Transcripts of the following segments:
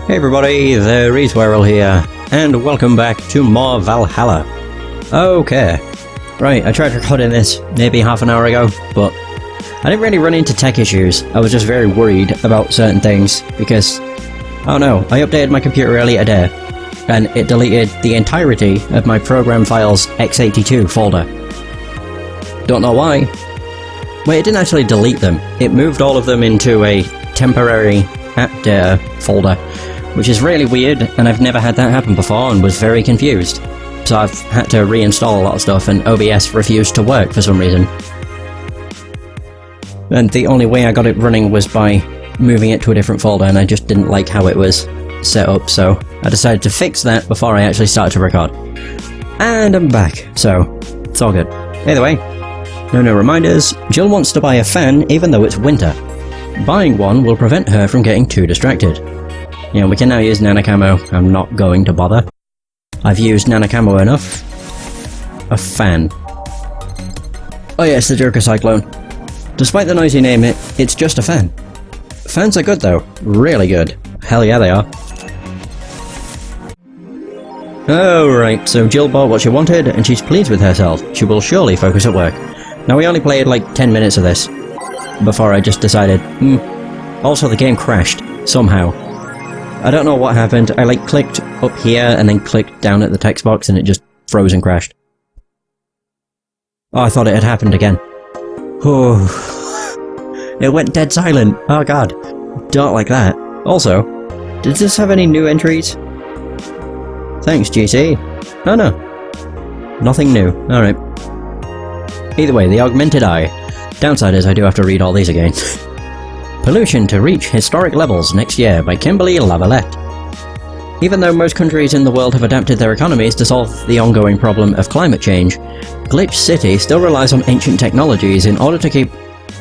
Hey everybody, the Ysbryd here, and welcome back to more Valhalla. Okay, right, I tried recording this maybe half an hour ago, but I didn't really run into tech issues. I was just very worried about certain things, because, oh no, I updated my computer earlier today, and it deleted the entirety of my program files x82 folder. Don't know why. Well, it didn't actually delete them, it moved all of them into a temporary app data folder, which is really weird, and I've never had that happen before and was very confused. So I've had to reinstall a lot of stuff, and OBS refused to work for some reason. And the only way I got it running was by moving it to a different folder, and I just didn't like how it was set up, so I decided to fix that before I actually started to record. And I'm back, so it's all good. Either way, no reminders. Jill wants to buy a fan even though it's winter. Buying one will prevent her from getting too distracted. Yeah, we can now use nanocamo. I'm not going to bother. I've used nanocamo enough. A fan. Oh yes, the Joker Cyclone. Despite the noisy name, it's just a fan. Fans are good though. Really good. Hell yeah they are. Alright, so Jill bought what she wanted, and she's pleased with herself. She will surely focus at work. Now we only played like 10 minutes of this, before I just decided, Also the game crashed, somehow. I don't know what happened, I like clicked up here and then clicked down at the text box and it just froze and crashed. Oh, I thought it had happened again. Oh, it went dead silent, oh god. Don't like that. Also, does this have any new entries? Thanks, GC. Oh no. Nothing new, alright. Either way, the augmented eye. Downside is I do have to read all these again. Pollution to reach historic levels next year by Kimberly Lavalette. Even though most countries in the world have adapted their economies to solve the ongoing problem of climate change, Glitch City still relies on ancient technologies in order to keep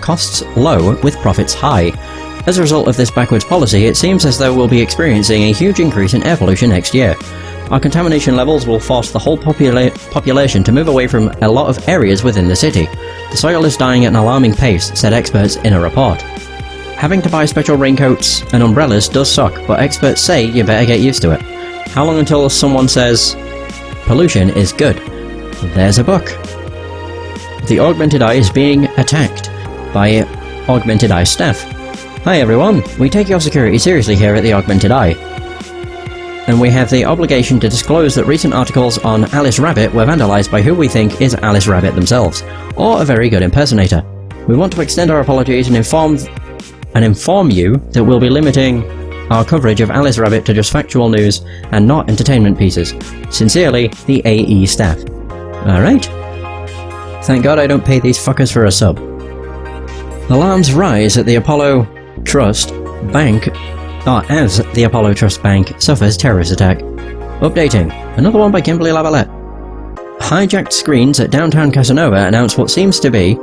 costs low with profits high. As a result of this backwards policy, it seems as though we'll be experiencing a huge increase in air pollution next year. Our contamination levels will force the whole population to move away from a lot of areas within the city. The soil is dying at an alarming pace, said experts in a report. Having to buy special raincoats and umbrellas does suck, but experts say you better get used to it. How long until someone says, pollution is good? There's a book. The Augmented Eye is being attacked by Augmented Eye staff. Hi everyone, we take your security seriously here at the Augmented Eye. And we have the obligation to disclose that recent articles on Alice Rabbit were vandalized by who we think is Alice Rabbit themselves, or a very good impersonator. We want to extend our apologies and inform you that we'll be limiting our coverage of Alice Rabbit to just factual news and not entertainment pieces. Sincerely, the AE staff. Alright. Thank God I don't pay these fuckers for a sub. Alarms rise at the Apollo Trust Bank, as the Apollo Trust Bank suffers terrorist attack. Updating. Another one by Kimberly Lavalette. Hijacked screens at downtown Casanova announce what seems to be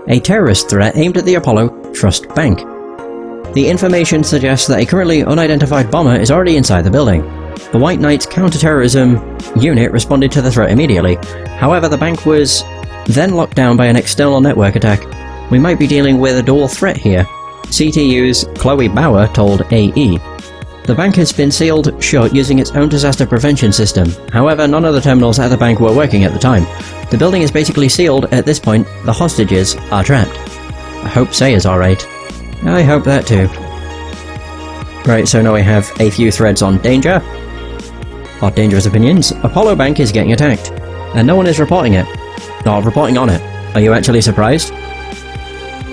a terrorist threat aimed at the Apollo Trust Bank. The information suggests that a currently unidentified bomber is already inside the building. The White Knights counterterrorism unit responded to the threat immediately. However, the bank was then locked down by an external network attack. We might be dealing with a dual threat here, CTU's Chloe Bauer told AE. The bank has been sealed shut using its own disaster prevention system. However, none of the terminals at the bank were working at the time. The building is basically sealed at this point. The hostages are trapped. I hope Sayer's alright. I hope that too. Right, so now we have a few threads on danger. Or dangerous opinions. Apollo Bank is getting attacked, and no one is reporting it. Or reporting on it. Are you actually surprised?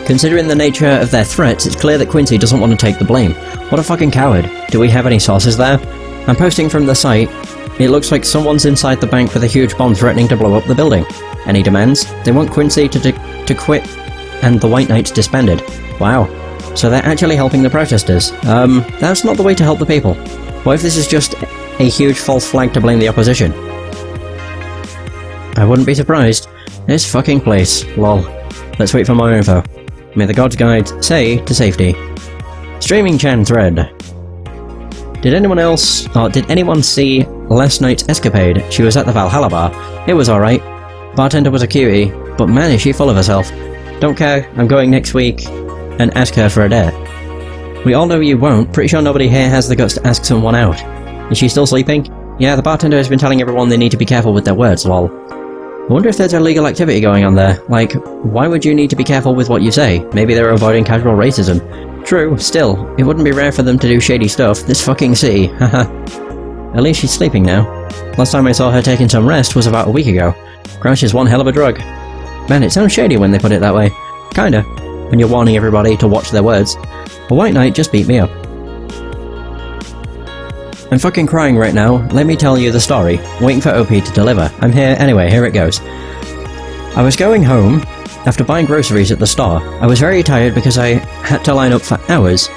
Considering the nature of their threats, it's clear that Quincy doesn't want to take the blame. What a fucking coward. Do we have any sources there? I'm posting from the site. It looks like someone's inside the bank with a huge bomb threatening to blow up the building. Any demands? They want Quincy to quit and the White Knights disbanded. Wow. So they're actually helping the protesters. That's not the way to help the people. What if this is just a huge false flag to blame the opposition? I wouldn't be surprised. This fucking place. Lol. Let's wait for more info. May the gods guide say to safety. Streaming Chan thread. Did anyone see last night's escapade? She was at the Valhalla bar. It was alright. Bartender was a cutie, but man is she full of herself. Don't care, I'm going next week and ask her for a date. We all know you won't. Pretty sure nobody here has the guts to ask someone out. Is she still sleeping? Yeah, the bartender has been telling everyone they need to be careful with their words, lol. I wonder if there's illegal activity going on there. Like, why would you need to be careful with what you say? Maybe they're avoiding casual racism. True, still, it wouldn't be rare for them to do shady stuff. This fucking city, haha. At least she's sleeping now. Last time I saw her taking some rest was about a week ago. Crash is one hell of a drug. Man, it sounds shady when they put it that way. Kinda. When you're warning everybody to watch their words. A white knight just beat me up. I'm fucking crying right now. Let me tell you the story. Waiting for OP to deliver. I'm here anyway, here it goes. I was going home after buying groceries at the store. I was very tired because I had to line up for hours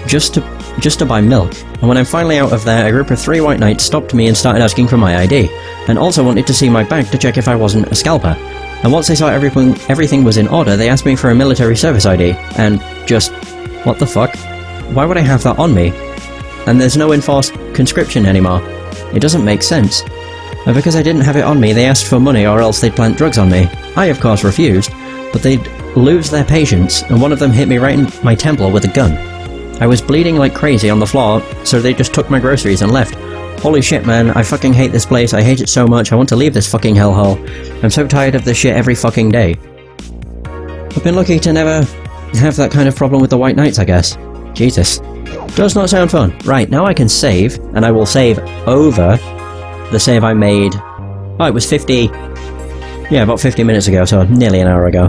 just to buy milk. And when I'm finally out of there, a group of 3 white knights stopped me and started asking for my ID. And also wanted to see my bag to check if I wasn't a scalper. And once they saw everything was in order, they asked me for a military service ID. And just... what the fuck? Why would I have that on me? And there's no enforced conscription anymore. It doesn't make sense. And because I didn't have it on me, they asked for money or else they'd plant drugs on me. I of course refused, but they'd lose their patience, and one of them hit me right in my temple with a gun. I was bleeding like crazy on the floor, so they just took my groceries and left. Holy shit, man, I fucking hate this place, I hate it so much, I want to leave this fucking hellhole. I'm so tired of this shit every fucking day. I've been lucky to never have that kind of problem with the white knights, I guess. Jesus. Does not sound fun. Right, now I can save, and I will save over the save I made. Oh, it was 50... yeah, about 50 minutes ago, so nearly an hour ago.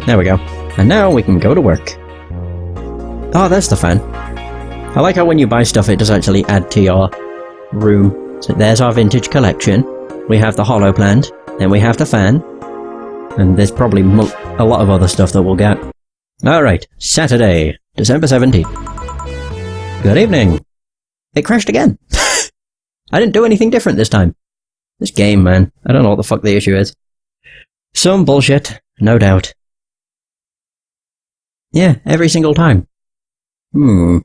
There we go. And now we can go to work. Oh, there's the fan. I like how when you buy stuff it does actually add to your room. So there's our vintage collection. We have the hollow plant, then we have the fan, and there's probably a lot of other stuff that we'll get. Alright, Saturday, December 17th. Good evening. It crashed again. I didn't do anything different this time. This game, man. I don't know what the fuck the issue is. Some bullshit, no doubt. Yeah, every single time. I'd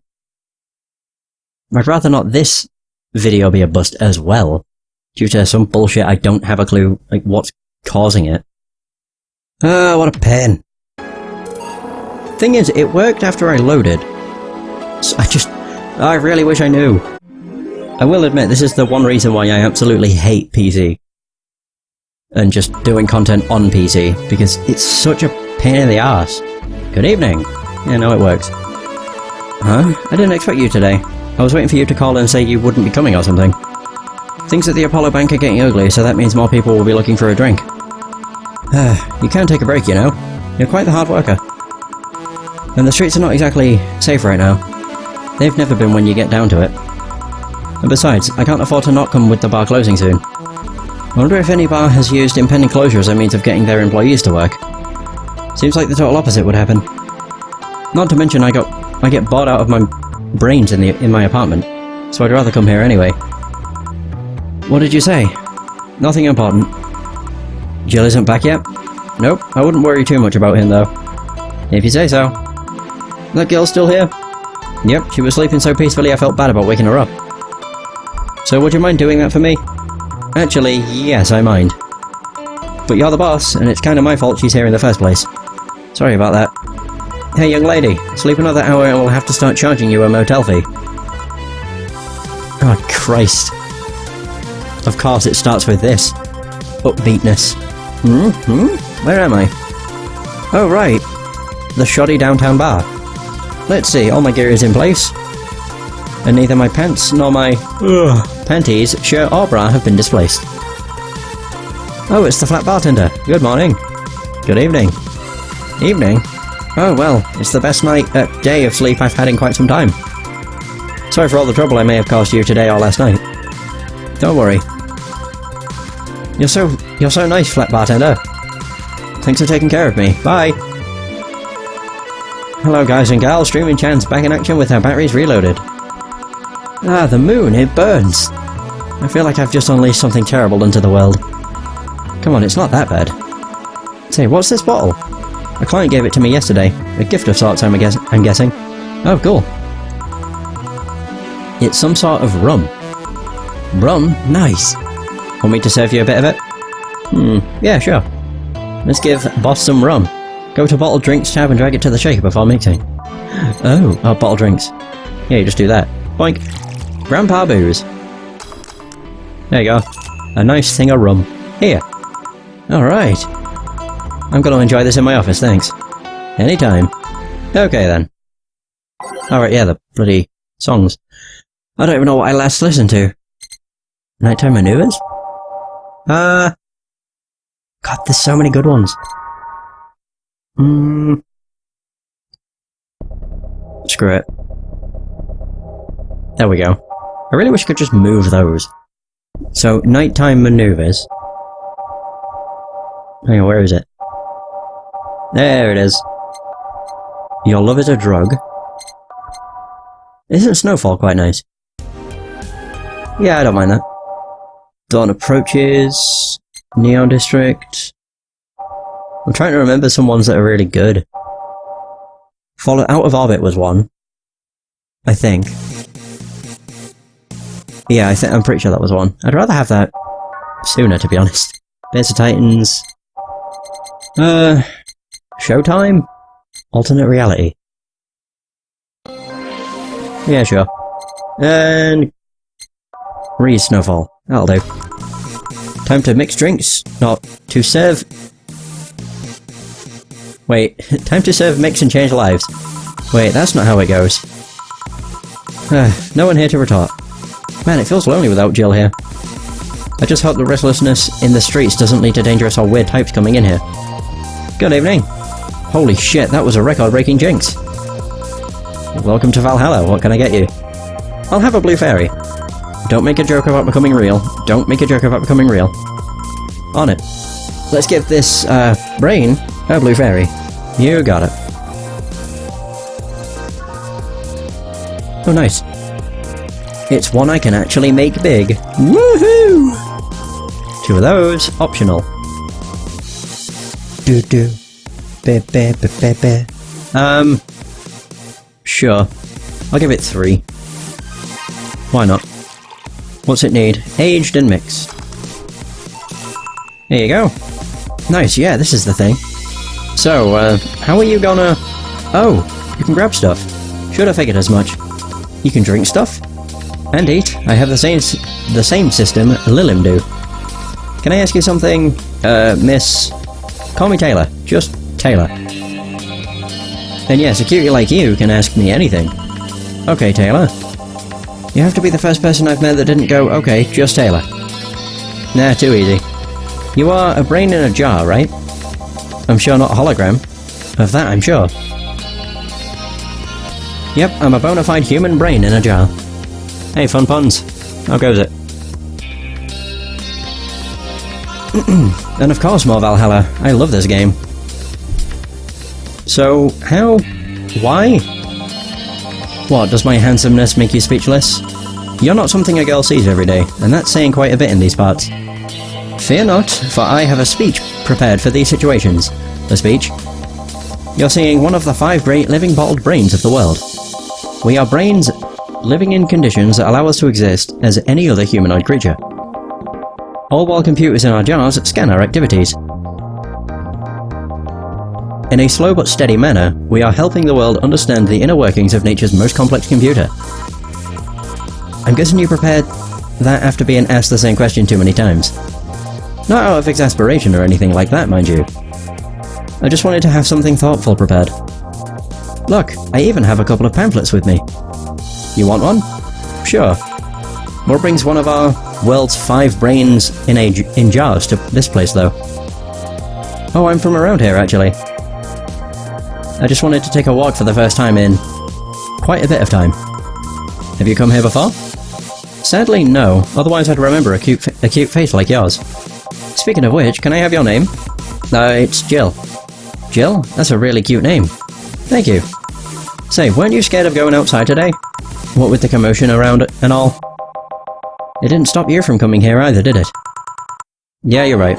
rather not this video be a bust as well, due to some bullshit I don't have a clue, like, what's causing it. What a pain. Thing is, it worked after I loaded. So I really wish I knew. I will admit, this is the one reason why I absolutely hate PC. And just doing content on PC, because it's such a pain in the arse. Good evening. Yeah, no, it works. Huh? I didn't expect you today. I was waiting for you to call and say you wouldn't be coming or something. Things at the Apollo Bank are getting ugly, so that means more people will be looking for a drink. You can take a break, you know. You're quite the hard worker. And the streets are not exactly safe right now. They've never been when you get down to it. And besides, I can't afford to not come with the bar closing soon. I wonder if any bar has used impending closure as a means of getting their employees to work. Seems like the total opposite would happen. Not to mention I get bored out of my brains in my apartment, so I'd rather come here anyway. What did you say? Nothing important. Jill isn't back yet? Nope, I wouldn't worry too much about him though. If you say so. That girl's still here? Yep, she was sleeping so peacefully I felt bad about waking her up. So would you mind doing that for me? Actually, yes, I mind. But you're the boss, and it's kind of my fault she's here in the first place. Sorry about that. Hey young lady, sleep another hour and we'll have to start charging you a motel fee. Oh Christ. Of course it starts with this. Upbeatness. Where am I? Oh right. The shoddy downtown bar. Let's see, all my gear is in place. And neither my pants nor my panties, shirt or bra have been displaced. Oh, it's the flat bartender. Good morning. Good evening. Evening? Oh well, it's the best day of sleep I've had in quite some time. Sorry for all the trouble I may have caused you today or last night. Don't worry. You're so nice, flat bartender. Thanks for taking care of me. Bye! Hello guys and gals, streaming Chan's back in action with our batteries reloaded. Ah, the moon, it burns! I feel like I've just unleashed something terrible into the world. Come on, it's not that bad. Say, what's this bottle? A client gave it to me yesterday. A gift of sorts, I'm guessing. Oh, cool. It's some sort of rum. Rum? Nice! Want me to serve you a bit of it? Yeah, sure. Let's give boss some rum. Go to bottled drinks tab and drag it to the shaker before mixing. Oh, bottle drinks. Yeah, you just do that. Boink. Grandpa booze. There you go. A nice thing of rum. Here. Alright. I'm gonna enjoy this in my office, thanks. Anytime. Okay then. Alright, yeah, the bloody songs. I don't even know what I last listened to. Nighttime Maneuvers? God, there's so many good ones. Screw it. There we go. I really wish I could just move those. So, Nighttime Maneuvers. Hang on, where is it? There it is. Your love is a drug. Isn't Snowfall quite nice? Yeah, I don't mind that. Dawn Approaches. Neon District. I'm trying to remember some ones that are really good. Out of Orbit was one. I think. Yeah, I'm pretty sure that was one. I'd rather have that sooner, to be honest. Bears of Titans. Showtime? Alternate Reality. Yeah, sure. And... Reese Snowfall. That'll do. Time to mix drinks. Not to serve... Wait. Time to serve, mix and change lives. Wait, that's not how it goes. No one here to retort. Man, it feels lonely without Jill here. I just hope the restlessness in the streets doesn't lead to dangerous or weird types coming in here. Good evening. Holy shit, that was a record-breaking jinx. Welcome to Valhalla, what can I get you? I'll have a blue fairy. Don't make a joke about becoming real. Don't make a joke about becoming real. On it. Let's give this, brain a blue fairy. You got it. Oh, nice. It's one I can actually make big. Woohoo! 2 of those, optional. Do-do. Be-be-be-be-be. Sure. I'll give it 3. Why not? What's it need? Aged and mixed. There you go. Nice, yeah, this is the thing. So, how are you gonna... Oh, you can grab stuff. Should have figured as much. You can drink stuff? And eat. I have the same system Lilim do. Can I ask you something, miss... Call me Taylor. Just Taylor. And yes, a cutie like you can ask me anything. Okay, Taylor. You have to be the first person I've met that didn't go, okay, just Taylor. Nah, too easy. You are a brain in a jar, right? I'm sure not a hologram. Of that, I'm sure. Yep, I'm a bona fide human brain in a jar. Hey, fun puns. How goes it? And of course more Valhalla. I love this game. So, how? Why? What, does my handsomeness make you speechless? You're not something a girl sees every day, and that's saying quite a bit in these parts. Fear not, for I have a speech prepared for these situations. A speech? You're seeing one of the 5 great living bottled brains of the world. We are brains living in conditions that allow us to exist as any other humanoid creature. All while computers in our jars scan our activities. In a slow but steady manner, we are helping the world understand the inner workings of nature's most complex computer. I'm guessing you prepared that after being asked the same question too many times. Not out of exasperation or anything like that, mind you. I just wanted to have something thoughtful prepared. Look, I even have a couple of pamphlets with me. You want one? Sure. What brings one of our world's 5 brains in jars to this place, though? Oh, I'm from around here, actually. I just wanted to take a walk for the first time in quite a bit of time. Have you come here before? Sadly, no. Otherwise, I'd remember a cute face like yours. Speaking of which, can I have your name? It's Jill. Jill? That's a really cute name. Thank you. Say, weren't you scared of going outside today? What with the commotion around it and all? It didn't stop you from coming here either, did it? Yeah, you're right.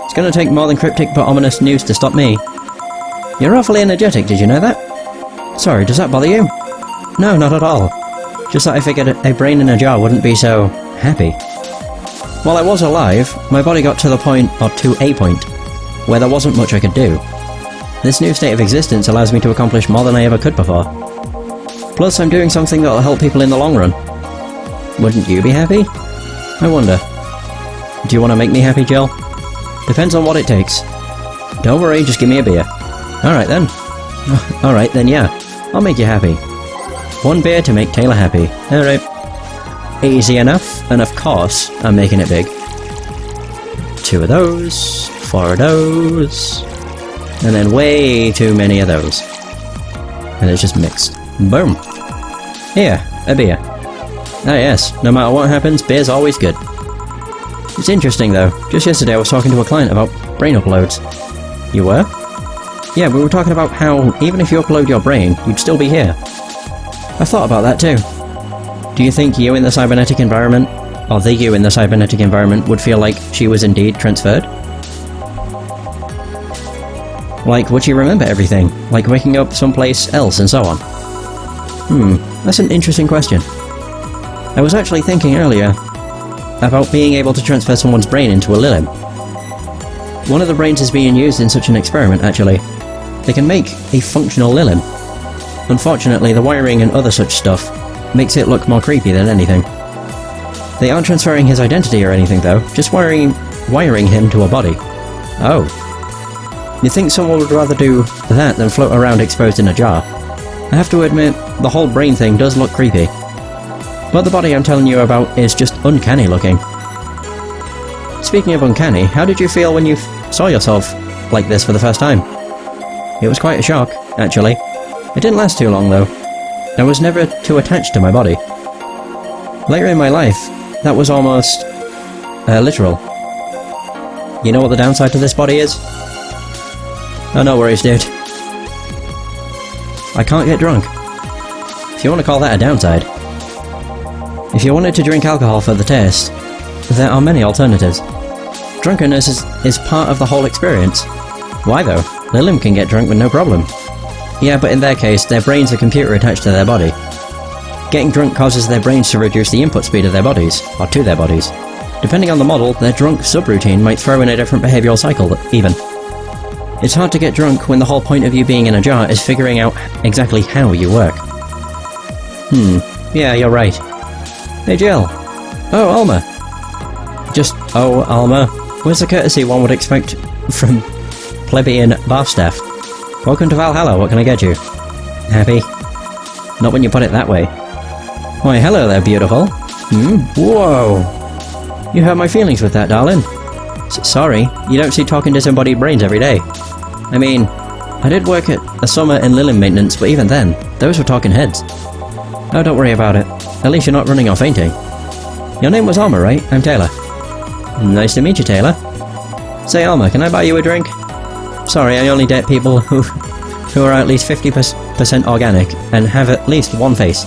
It's gonna take more than cryptic but ominous news to stop me. You're awfully energetic, did you know that? Sorry, does that bother you? No, not at all. Just that I figured a brain in a jar wouldn't be so... happy. While I was alive, my body got to a point, where there wasn't much I could do. This new state of existence allows me to accomplish more than I ever could before. Plus, I'm doing something that'll help people in the long run. Wouldn't you be happy? I wonder. Do you want to make me happy, Jill? Depends on what it takes. Don't worry, just give me a beer. Alright then. Alright then, yeah. I'll make you happy. 1 beer to make Taylor happy. Alright. Easy enough, and of course, I'm making it big. 2 of those, 4 of those, and then way too many of those. And it's just mixed. Boom! Here, a beer. Ah yes, no matter what happens, beer's always good. It's interesting though, just yesterday I was talking to a client about brain uploads. You were? Yeah, we were talking about how, even if you upload your brain, you'd still be here. I thought about that too. Do you think you in the cybernetic environment, or the you in the cybernetic environment, would feel like she was indeed transferred? Like, would she remember everything? Like waking up someplace else and so on? That's an interesting question. I was actually thinking earlier about being able to transfer someone's brain into a Lilim. One of the brains is being used in such an experiment, actually. They can make a functional Lilim. Unfortunately, the wiring and other such stuff makes it look more creepy than anything. They aren't transferring his identity or anything though, just wiring him to a body. Oh. You'd think someone would rather do that than float around exposed in a jar. I have to admit, the whole brain thing does look creepy. But the body I'm telling you about is just uncanny looking. Speaking of uncanny, how did you feel when you saw yourself like this for the first time? It was quite a shock, actually. It didn't last too long though. I was never too attached to my body. Later in my life, that was almost literal. You know what the downside to this body is? Oh, no worries, dude. I can't get drunk. If you want to call that a downside. If you wanted to drink alcohol for the taste, there are many alternatives. Drunkenness is part of the whole experience. Why though? Lilim can get drunk with no problem. Yeah, but in their case, their brain's a computer attached to their body. Getting drunk causes their brains to reduce the input speed of their bodies, or to their bodies. Depending on the model, their drunk subroutine might throw in a different behavioural cycle, even. It's hard to get drunk when the whole point of you being in a jar is figuring out exactly how you work. Yeah, you're right. Hey Jill. Oh, Alma. Just, oh, Alma. Where's the courtesy one would expect from plebeian bar staff? Welcome to Valhalla, what can I get you? Happy? Not when you put it that way. Why, hello there, beautiful. Whoa! You hurt my feelings with that, darling. Sorry, you don't see talking disembodied brains every day. I mean, I did work at a summer in Lilim maintenance, but even then, those were talking heads. Oh, don't worry about it. At least you're not running or fainting. Your name was Alma, right? I'm Taylor. Nice to meet you, Taylor. Say, Alma, can I buy you a drink? Sorry, I only date people who are at least 50% organic and have at least one face.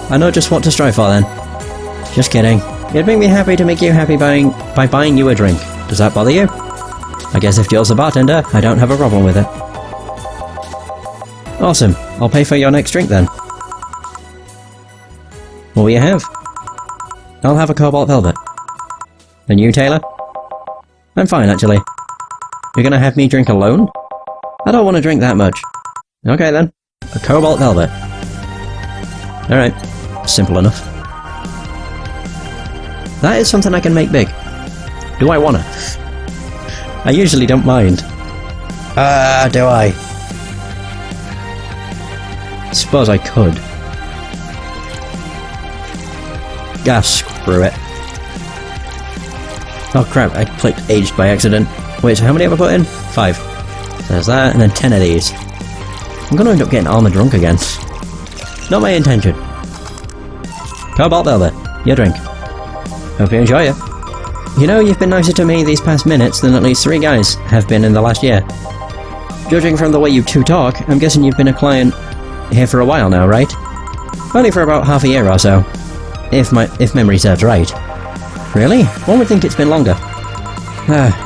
I know just what to strive for then. Just kidding. It'd make me happy to make you happy by buying you a drink. Does that bother you? I guess if Jill's a bartender, I don't have a problem with it. Awesome. I'll pay for your next drink then. What will you have? I'll have a cobalt velvet. And you, Taylor? I'm fine, actually. You're gonna have me drink alone? I don't want to drink that much. Okay then. A cobalt velvet. Alright. Simple enough. That is something I can make big. Do I wanna? I usually don't mind. Do I? Suppose I could. Screw it. Oh crap, I clicked aged by accident. Wait, so how many have I put in? 5. So there's that, and then 10 of these. I'm gonna end up getting Alma drunk again. Not my intention. Cobalt velvet, your drink. Hope you enjoy it. You know, you've been nicer to me these past minutes than at least 3 guys have been in the last year. Judging from the way you two talk, I'm guessing you've been a client here for a while now, right? Only for about half a year or so. If memory serves right. Really? One would think it's been longer.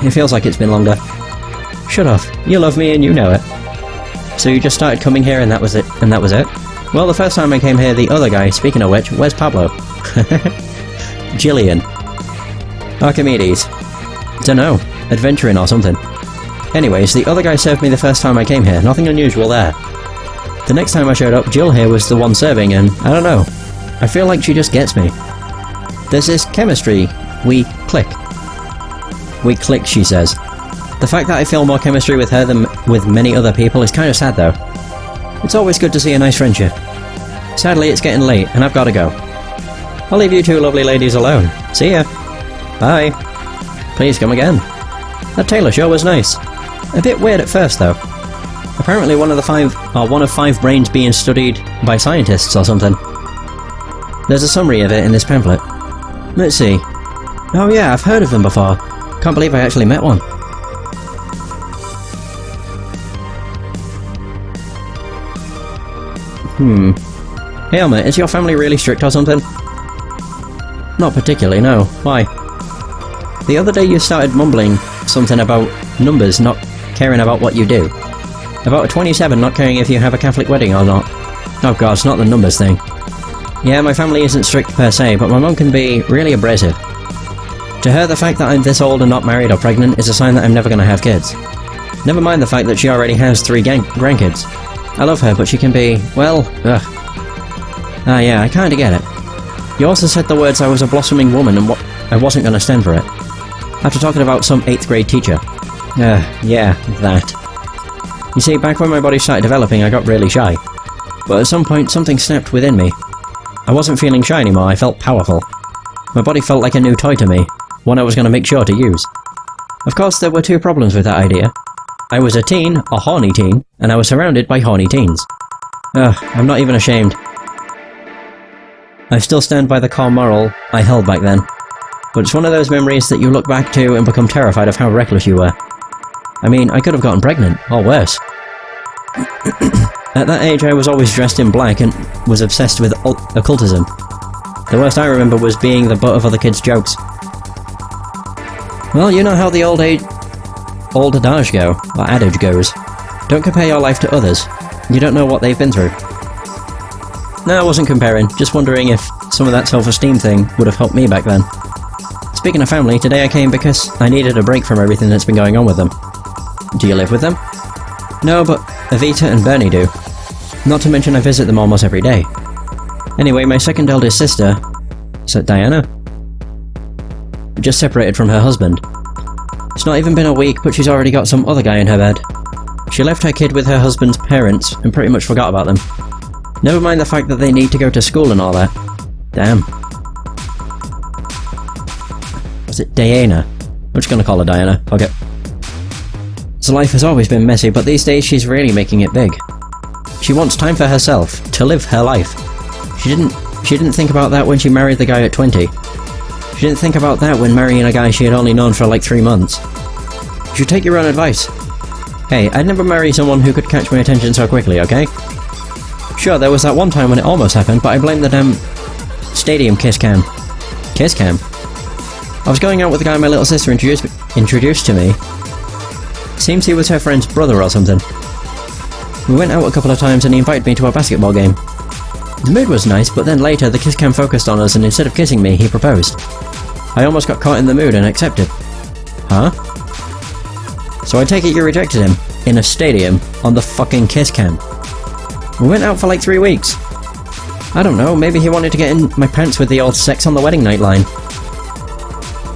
It feels like it's been longer. Shut off. You love me and you know it. So you just started coming here and that was it? Well, the first time I came here, the other guy, speaking of which, where's Pablo? Jillian. Archimedes. Dunno. Adventuring or something. Anyways, the other guy served me the first time I came here, nothing unusual there. The next time I showed up, Jill here was the one serving, and I don't know. I feel like she just gets me. There's this chemistry. We click. We click, she says. The fact that I feel more chemistry with her than with many other people is kind of sad though. It's always good to see a nice friendship. Sadly, it's getting late, and I've got to go. I'll leave you two lovely ladies alone. See ya. Bye. Please come again. That Taylor show was nice. A bit weird at first though. Apparently one of 5 brains being studied by scientists or something. There's a summary of it in this pamphlet. Let's see. Oh yeah, I've heard of them before. Can't believe I actually met one. Hey Elmer, is your family really strict or something? Not particularly, no. Why? The other day you started mumbling something about numbers not caring about what you do. About a 27 not caring if you have a Catholic wedding or not. Oh god, it's not the numbers thing. Yeah, my family isn't strict per se, but my mum can be really abrasive. To her, the fact that I'm this old and not married or pregnant is a sign that I'm never gonna have kids. Never mind the fact that she already has 3 grandkids. I love her, but she can be, well, ugh. Ah yeah, I kinda get it. You also said the words I was a blossoming woman and I wasn't gonna stand for it. After talking about some 8th grade teacher. Yeah, that. You see, back when my body started developing, I got really shy. But at some point, something snapped within me. I wasn't feeling shy anymore, I felt powerful. My body felt like a new toy to me, one I was going to make sure to use. Of course, there were 2 problems with that idea. I was a teen, a horny teen, and I was surrounded by horny teens. Ugh, I'm not even ashamed. I still stand by the core moral I held back then. But it's one of those memories that you look back to and become terrified of how reckless you were. I mean, I could have gotten pregnant, or worse. At that age I was always dressed in black and was obsessed with occultism. The worst I remember was being the butt of other kids' jokes. Well, you know how the old adage goes. Don't compare your life to others. You don't know what they've been through. No, I wasn't comparing, just wondering if some of that self-esteem thing would have helped me back then. Speaking of family, today I came because I needed a break from everything that's been going on with them. Do you live with them? No, but Evita and Bernie do. Not to mention I visit them almost every day. Anyway, my second eldest sister... Is that Diana? Just separated from her husband. It's not even been a week, but she's already got some other guy in her bed. She left her kid with her husband's parents and pretty much forgot about them. Never mind the fact that they need to go to school and all that. Damn. Was it Diana? I'm just gonna call her Diana. Okay. So life has always been messy, but these days she's really making it big. She wants time for herself, to live her life. She didn't think about that when she married the guy at 20. She didn't think about that when marrying a guy she had only known for like 3 months. You should take your own advice. Hey, I'd never marry someone who could catch my attention so quickly, okay? Sure, there was that one time when it almost happened, but I blame the damn stadium kiss cam. Kiss cam? I was going out with a guy my little sister introduced to me. Seems he was her friend's brother or something. We went out a couple of times and he invited me to a basketball game. The mood was nice, but then later the kiss cam focused on us and instead of kissing me, he proposed. I almost got caught in the mood and accepted. Huh? So I take it you rejected him, in a stadium, on the fucking kiss cam. We went out for like 3 weeks. I don't know, maybe he wanted to get in my pants with the old sex on the wedding night line.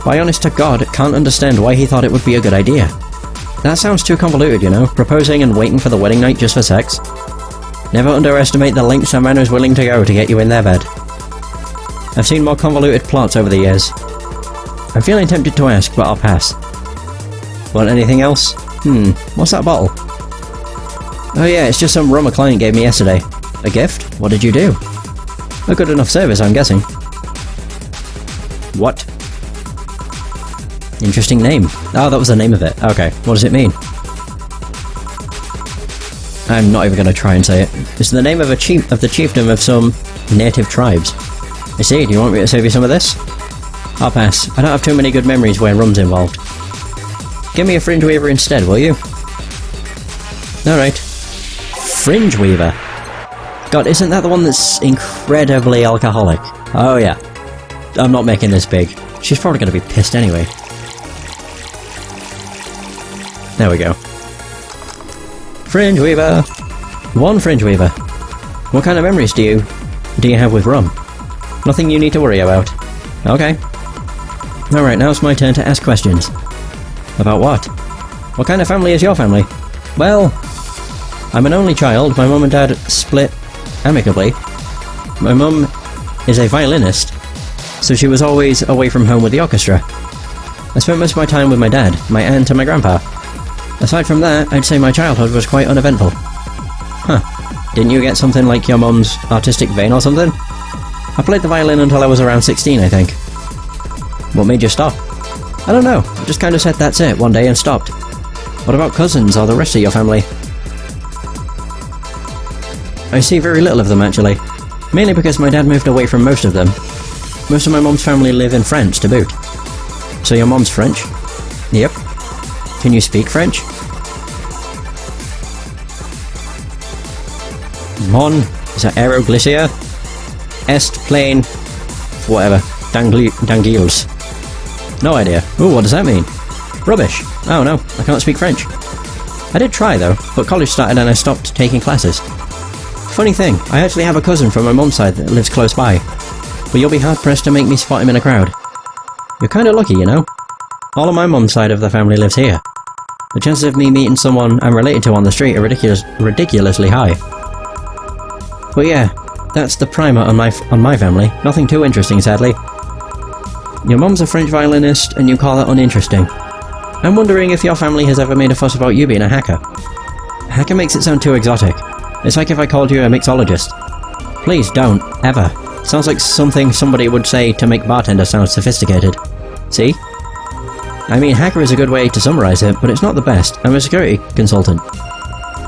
By honest to God, can't understand why he thought it would be a good idea. That sounds too convoluted, you know, proposing and waiting for the wedding night just for sex. Never underestimate the lengths a man is willing to go to get you in their bed. I've seen more convoluted plots over the years. I'm feeling tempted to ask, but I'll pass. Want anything else? What's that bottle? Oh yeah, it's just some rum a client gave me yesterday. A gift? What did you do? A good enough service, I'm guessing. What? Interesting name. Oh, that was the name of it. Okay, what does it mean? I'm not even going to try and say it. It's the name of the chiefdom of some native tribes. I see, do you want me to save you some of this? I'll pass. I don't have too many good memories where rum's involved. Give me a Fringe Weaver instead, will you? Alright. Fringe Weaver? God, isn't that the one that's incredibly alcoholic? Oh yeah. I'm not making this big. She's probably going to be pissed anyway. There we go. Fringe Weaver! One Fringe Weaver. What kind of memories do you have with rum? Nothing you need to worry about. Okay. Alright, now it's my turn to ask questions. About what? What kind of family is your family? Well, I'm an only child. My mum and dad split amicably. My mum is a violinist, so she was always away from home with the orchestra. I spent most of my time with my dad, my aunt and my grandpa. Aside from that, I'd say my childhood was quite uneventful. Huh. Didn't you get something like your mum's artistic vein or something? I played the violin until I was around 16, I think. What made you stop? I don't know. I just kind of said that's it one day and stopped. What about cousins or the rest of your family? I see very little of them actually. Mainly because my dad moved away from most of them. Most of my mum's family live in France to boot. So your mum's French? Yep. Can you speak French? Mon is that aeroglycia? Est plain whatever. Dangiles. No idea. Ooh, what does that mean? Rubbish. Oh no, I can't speak French. I did try though, but college started and I stopped taking classes. Funny thing, I actually have a cousin from my mum's side that lives close by, but you'll be hard pressed to make me spot him in a crowd. You're kinda lucky, you know? All of my mum's side of the family lives here. The chances of me meeting someone I'm related to on the street are ridiculously high. But yeah, that's the primer on my family. Nothing too interesting, sadly. Your mum's a French violinist, and you call that uninteresting. I'm wondering if your family has ever made a fuss about you being a hacker. A hacker makes it sound too exotic. It's like if I called you a mixologist. Please don't, ever. Sounds like something somebody would say to make bartender sound sophisticated. See? I mean, hacker is a good way to summarize it, but it's not the best. I'm a security consultant.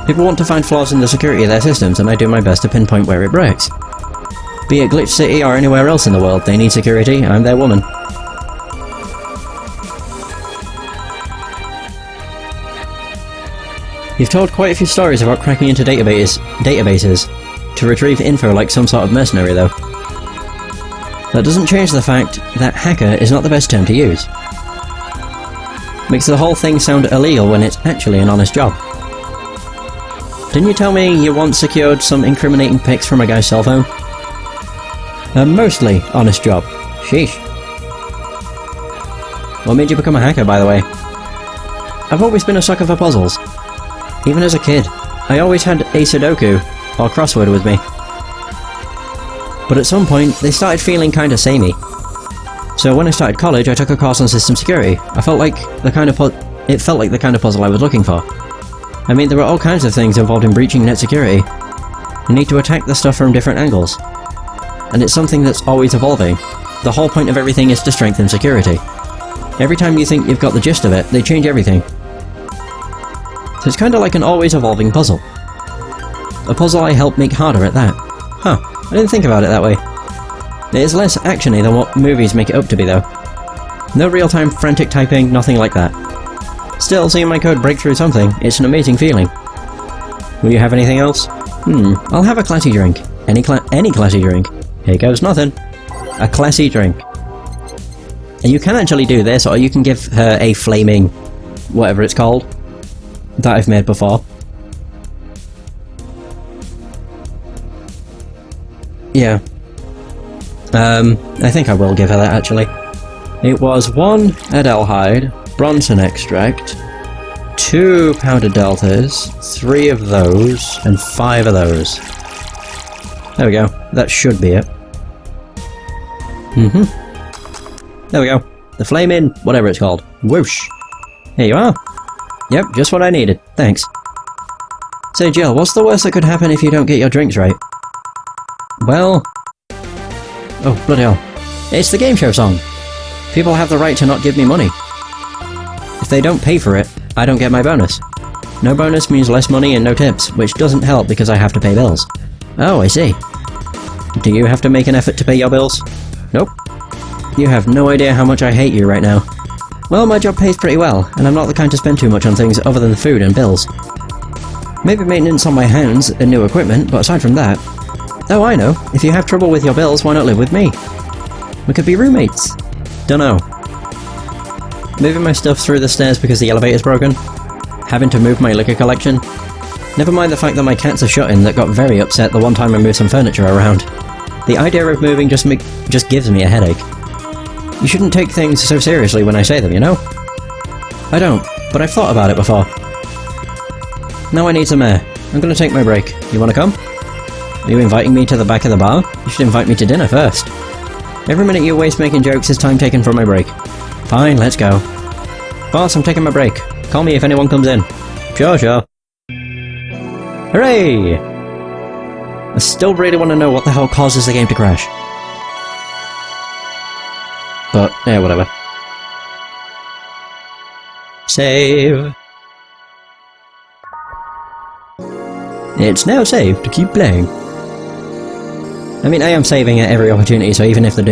People want to find flaws in the security of their systems, and I do my best to pinpoint where it breaks. Be it Glitch City or anywhere else in the world, they need security, I'm their woman. You've told quite a few stories about cracking into databases to retrieve info like some sort of mercenary though. That doesn't change the fact that hacker is not the best term to use. Makes the whole thing sound illegal when it's actually an honest job. Didn't you tell me you once secured some incriminating pics from a guy's cell phone? A mostly honest job. Sheesh. What made you become a hacker, by the way? I've always been a sucker for puzzles. Even as a kid, I always had a Sudoku or crossword with me. But at some point, they started feeling kinda samey. So when I started college, I took a course on system security. It felt like the kind of puzzle I was looking for. I mean, there were all kinds of things involved in breaching net security. You need to attack the stuff from different angles. And it's something that's always evolving. The whole point of everything is to strengthen security. Every time you think you've got the gist of it, they change everything. So it's kinda like an always evolving puzzle. A puzzle I help make harder at that. Huh, I didn't think about it that way. It is less actiony than what movies make it up to be though. No real-time frantic typing, nothing like that. Still, seeing my code break through something, it's an amazing feeling. Will you have anything else? I'll have a classy drink. Any classy drink. Here goes nothing. A classy drink. And you can actually do this, or you can give her a flaming... whatever it's called. That I've made before. Yeah. I think I will give her that actually. It was 1 Adelhyde, Bronson extract, 2 powdered deltas, 3 of those, and 5 of those. There we go. That should be it. There we go. The flaming, whatever it's called. Whoosh. Here you are. Yep, just what I needed. Thanks. Say Jill, what's the worst that could happen if you don't get your drinks right? Well... oh, bloody hell. It's the game show song. People have the right to not give me money. If they don't pay for it, I don't get my bonus. No bonus means less money and no tips, which doesn't help because I have to pay bills. Oh, I see. Do you have to make an effort to pay your bills? Nope. You have no idea how much I hate you right now. Well, my job pays pretty well, and I'm not the kind to spend too much on things other than food and bills. Maybe maintenance on my hands and new equipment, but aside from that... oh, I know. If you have trouble with your bills, why not live with me? We could be roommates. Dunno. Moving my stuff through the stairs because the elevator's broken? Having to move my liquor collection? Never mind the fact that my cats are shut in that got very upset the one time I moved some furniture around. The idea of moving just gives me a headache. You shouldn't take things so seriously when I say them, you know? I don't, but I've thought about it before. Now I need some air. I'm gonna take my break. You wanna come? Are you inviting me to the back of the bar? You should invite me to dinner first. Every minute you waste making jokes is time taken from my break. Fine, let's go. Boss, I'm taking my break. Call me if anyone comes in. Sure, sure. Hooray! I still really want to know what the hell causes the game to crash. But, yeah, whatever. Save. It's now saved to keep playing. I mean, I am saving at every opportunity, so even if the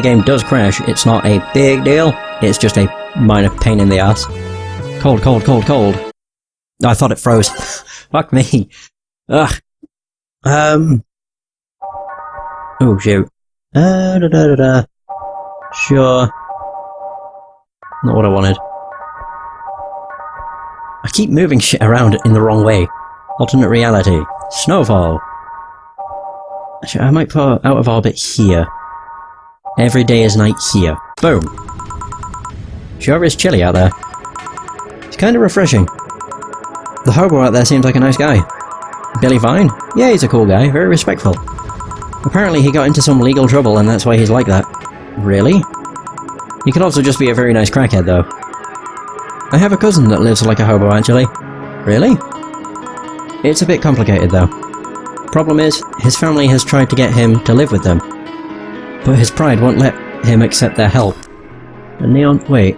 game does crash, it's not a big deal. It's just a minor pain in the ass. Cold, cold, cold, cold. Oh, I thought it froze. Fuck me. Ugh. Oh, shoot. Sure. Not what I wanted. I keep moving shit around in the wrong way. Alternate reality. Snowfall. Actually, I might put out of orbit here. Every day is night here. Boom. Sure is chilly out there. It's kind of refreshing. The hobo out there seems like a nice guy. Billy Vine? Yeah, he's a cool guy, very respectful. Apparently he got into some legal trouble and that's why he's like that. Really? He could also just be a very nice crackhead though. I have a cousin that lives like a hobo actually. Really? It's a bit complicated though. Problem is, his family has tried to get him to live with them. But his pride won't let him accept their help. A neon... wait.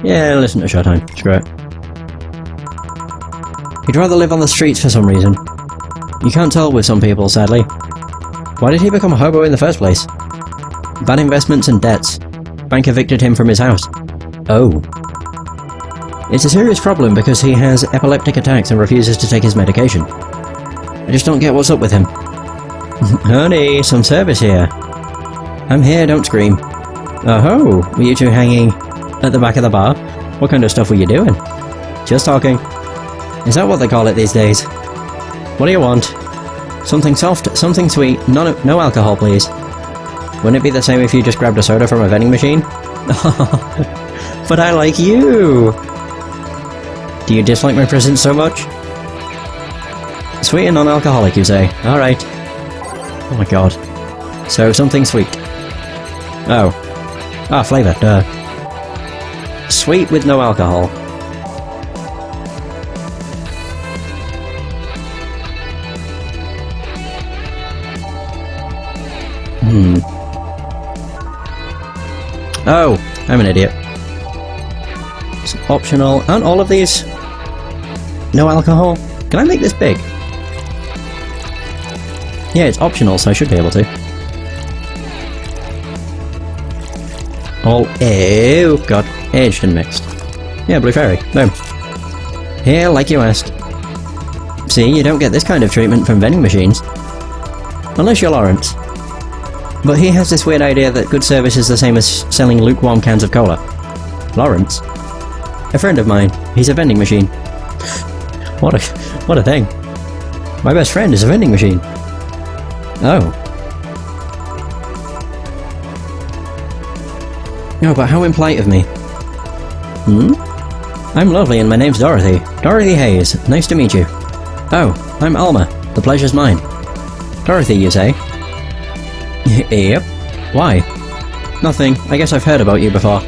Yeah, listen to Showtime. Screw it. He'd rather live on the streets for some reason. You can't tell with some people, sadly. Why did he become a hobo in the first place? Bad investments and debts. Bank evicted him from his house. Oh. It's a serious problem because he has epileptic attacks and refuses to take his medication. I just don't get what's up with him. Honey, some service here. I'm here, don't scream. Oh-ho, were you two hanging at the back of the bar? What kind of stuff were you doing? Just talking. Is that what they call it these days? What do you want? Something soft, something sweet, no alcohol please. Wouldn't it be the same if you just grabbed a soda from a vending machine? But I like you! Do you dislike my presence so much? Sweet and non-alcoholic, you say? Alright. Oh my god. So, something sweet. Oh. Ah, flavour, duh. Sweet with no alcohol. Oh, I'm an idiot. It's optional. Aren't all of these no alcohol? Can I make this big? Yeah, it's optional, so I should be able to. All... oh, god. Aged and mixed. Yeah, Blue Fairy. Boom. Here, like you asked. See, you don't get this kind of treatment from vending machines. Unless you're Lawrence. But he has this weird idea that good service is the same as selling lukewarm cans of cola. Lawrence? A friend of mine. He's a vending machine. What a thing. My best friend is a vending machine. Oh. No, but how impolite of me. I'm lovely and my name's Dorothy. Dorothy Hayes. Nice to meet you. Oh, I'm Alma. The pleasure's mine. Dorothy, you say? Yep. Why? Nothing. I guess I've heard about you before.